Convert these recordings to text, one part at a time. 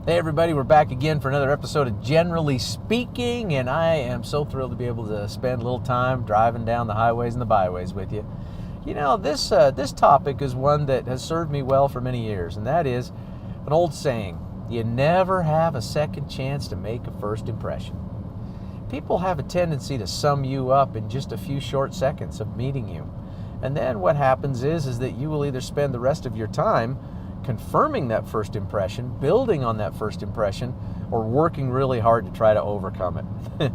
Hey everybody, we're back again for another episode of Generally Speaking, and I am so thrilled to be able to spend a little time driving down the highways and the byways with you. You know, this topic is one that has served me well for many years, and that is an old saying: you never have a second chance to make a first impression. People have a tendency to sum you up in just a few short seconds of meeting you, and then what happens is that you will either spend the rest of your time confirming that first impression, building on that first impression, or working really hard to try to overcome it.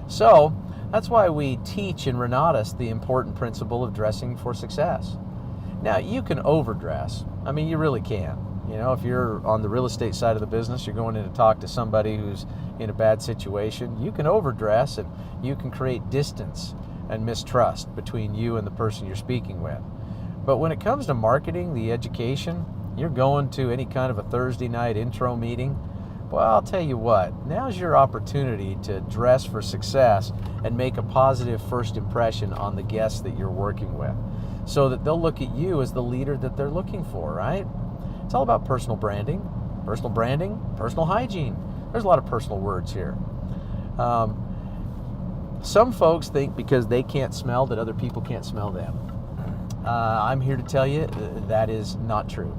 So that's why we teach in Renatus the important principle of dressing for success. Now, you can overdress. I mean, you really can. You know, if you're on the real estate side of the business, you're going in to talk to somebody who's in a bad situation, you can overdress and you can create distance and mistrust between you and the person you're speaking with. But when it comes to marketing, the education, you're going to any kind of a Thursday night intro meeting, well, I'll tell you what, now's your opportunity to dress for success and make a positive first impression on the guests that you're working with, so that they'll look at you as the leader that they're looking for, right? It's all about personal branding, personal hygiene. There's a lot of personal words here. Some folks think because they can't smell that other people can't smell them. I'm here to tell you that is not true.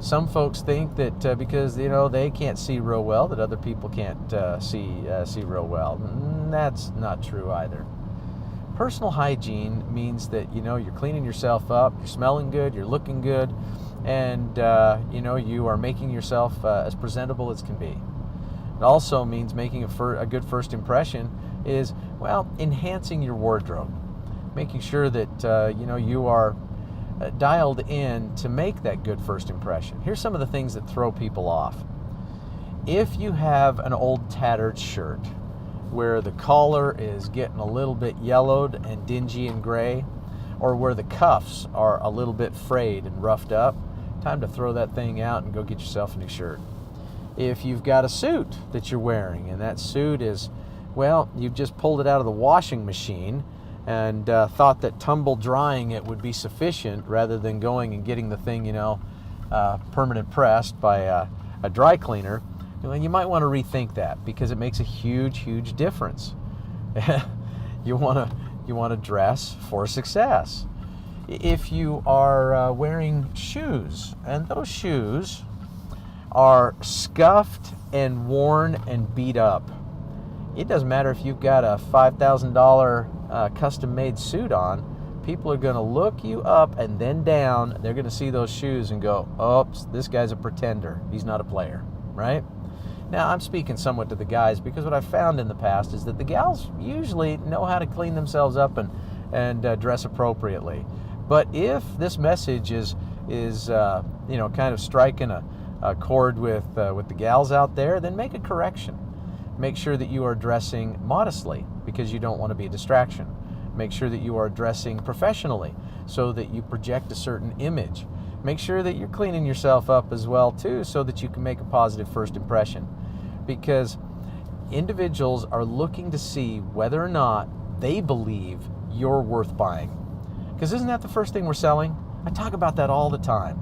Some folks think that because they can't see real well, that other people can't see real well. That's not true either. Personal hygiene means that you're cleaning yourself up, you're smelling good, you're looking good, and you are making yourself as presentable as can be. It also means making a good first impression is, well, enhancing your wardrobe, making sure that you are dialed in to make that good first impression. Here's some of the things that throw people off. If you have an old tattered shirt where the collar is getting a little bit yellowed and dingy and gray, or where the cuffs are a little bit frayed and roughed up, time to throw that thing out and go get yourself a new shirt. If you've got a suit that you're wearing and that suit is, well, you've just pulled it out of the washing machine and thought that tumble drying it would be sufficient rather than going and getting the thing, permanent pressed by a dry cleaner, you might want to rethink that, because it makes a huge, huge difference. You want to dress for success. If you are wearing shoes and those shoes are scuffed and worn and beat up, it doesn't matter if you've got a $5,000 custom-made suit on. People are going to look you up and then down. They're going to see those shoes and go, oops, this guy's a pretender. He's not a player, right? Now, I'm speaking somewhat to the guys, because what I've found in the past is that the gals usually know how to clean themselves up and dress appropriately. But if this message is kind of striking a chord with the gals out there, then make a correction. Make sure that you are dressing modestly, because you don't want to be a distraction. Make sure that you are dressing professionally so that you project a certain image. Make sure that you're cleaning yourself up as well too, so that you can make a positive first impression. Because individuals are looking to see whether or not they believe you're worth buying. Because isn't that the first thing we're selling? I talk about that all the time.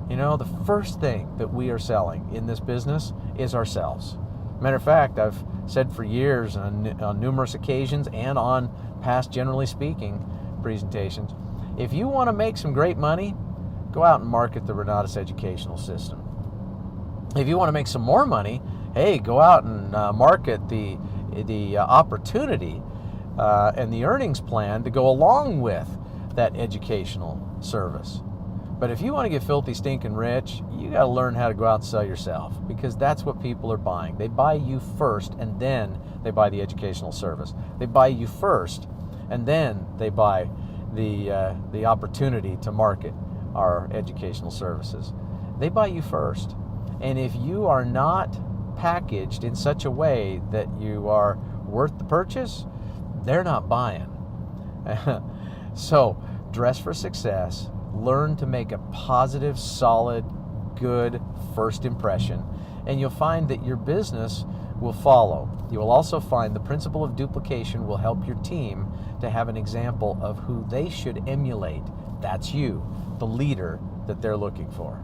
The first thing that we are selling in this business is ourselves. Matter of fact, I've said for years on numerous occasions and on past Generally Speaking presentations, if you want to make some great money, go out and market the Renatus educational system. If you want to make some more money, hey, go out and market the opportunity and the earnings plan to go along with that educational service. But if you want to get filthy, stinking rich, you got to learn how to go out and sell yourself, because that's what people are buying. They buy you first, and then they buy the educational service. They buy you first, and then they buy the opportunity to market our educational services. They buy you first. And if you are not packaged in such a way that you are worth the purchase, they're not buying. So, dress for success. Learn to make a positive, solid, good first impression, and you'll find that your business will follow. You will also find the principle of duplication will help your team to have an example of who they should emulate. That's you, the leader that they're looking for.